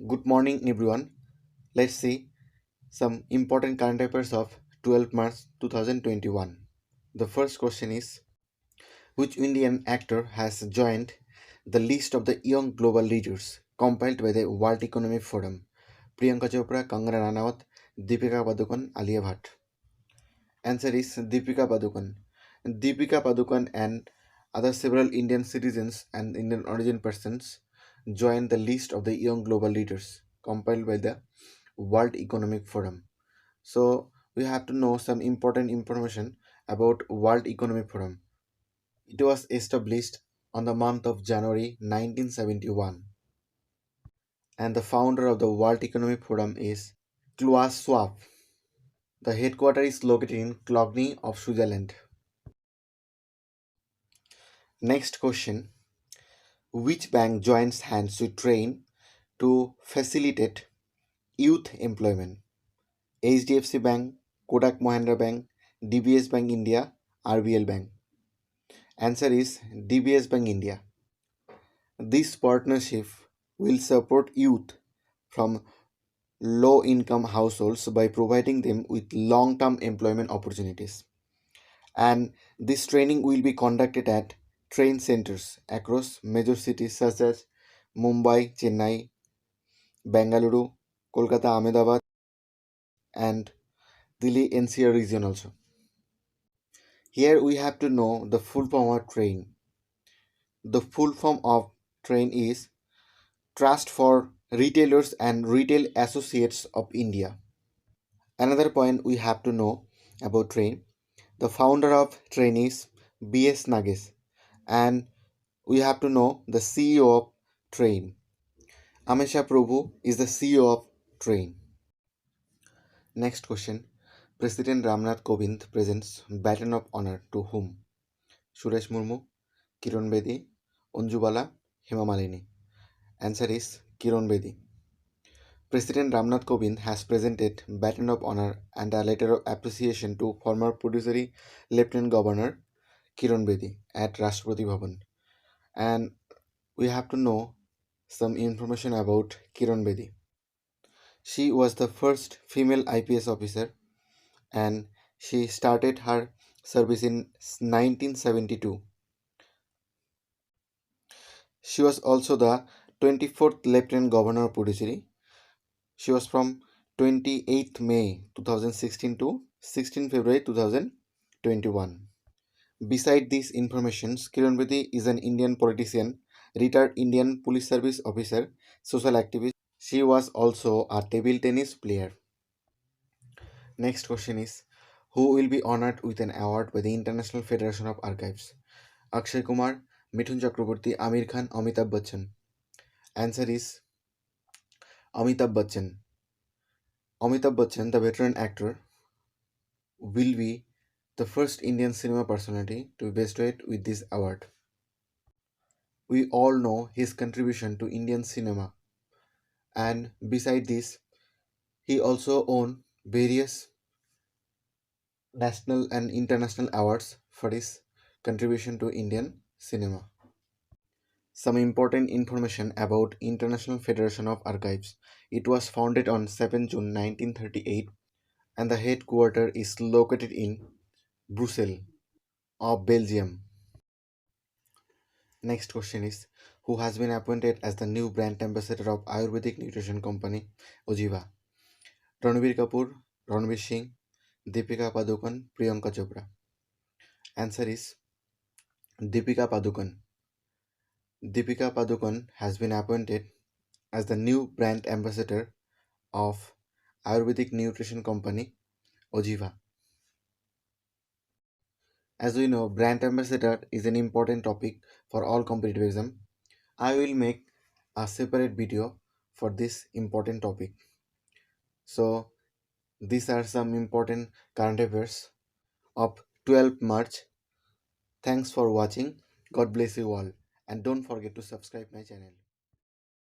Good morning, everyone. Let's see some important current affairs of 12 March 2021. The first question is: which Indian actor has joined the list of the young global leaders compiled by the World Economic Forum? Priyanka Chopra, Kangana Ranaut, Deepika Padukone, Alia Bhatt. Answer is Deepika Padukone. Deepika Padukone and other several Indian citizens and Indian origin persons joined the list of the young global leaders compiled by the World Economic Forum. So we have to know some important information about World Economic Forum. It was established on the month of January 1971, and the founder of the World Economic Forum is Klaus Schwab. The headquarters is located in Cologne of Switzerland. Next question: which bank joins hands with train to facilitate youth employment? HDFC Bank, Kotak Mahindra Bank, DBS Bank India, RBL Bank. Answer is DBS Bank India. This partnership will support youth from low income households by providing them with long term employment opportunities. And this training will be conducted at train centers across major cities such as Mumbai, Chennai, Bengaluru, Kolkata, Ahmedabad, and Delhi NCR region also. Here we have to know the full form of train. The full form of train is Trust for Retailers and Retail Associates of India. Another point we have to know about train. The founder of train is B.S. Nagesh, and we have to know the CEO of train. Amisha Prabhu is the CEO of train. Next question. President Ramnath Kovind presents Baton of Honor to whom? Suresh Murmu, Kiran Bedi, Anjubala, Hema Malini. Answer is Kiran Bedi. President Ramnath Kovind has presented Baton of Honor and a letter of appreciation to former Puducherry Lieutenant Governor Kiran Bedi at Rashtrapati Bhavan. And we have to know some information about Kiran Bedi. She was the first female IPS officer, and she started her service in 1972. She was also the 24th Lieutenant Governor of Puducherry. She was from 28th May 2016 to 16 February 2021. Beside these informations, Kiran Bedi is an Indian politician, retired Indian Police Service officer, social activist. She was also a table tennis player. Next question is: who will be honored with an award by the International Federation of Archives? Akshay Kumar, Mithun Chakraborty, Amir Khan, Amitabh Bachchan. Answer is Amitabh Bachchan. Amitabh Bachchan, the veteran actor, will be the first Indian cinema personality to be bestowed with this award. We all know his contribution to Indian cinema, and beside this, he also won various national and international awards for his contribution to Indian cinema. Some important information about International Federation of Archives. It was founded on 7 June 1938, and the headquarters is located in Brussels of Belgium. Next question is: who has been appointed as the new brand ambassador of Ayurvedic nutrition company Ojiva? Ranbir Kapoor, Ranveer Singh, Deepika Padukone, Priyanka Chopra. Answer is Deepika Padukone. Deepika Padukone has been appointed as the new brand ambassador of Ayurvedic nutrition company Ojiva. As we know, brand ambassador is an important topic for all competitive exam. I will make a separate video for this important topic. So these are some important current affairs of 12th March. Thanks for watching. God bless you all, and don't forget to subscribe my channel.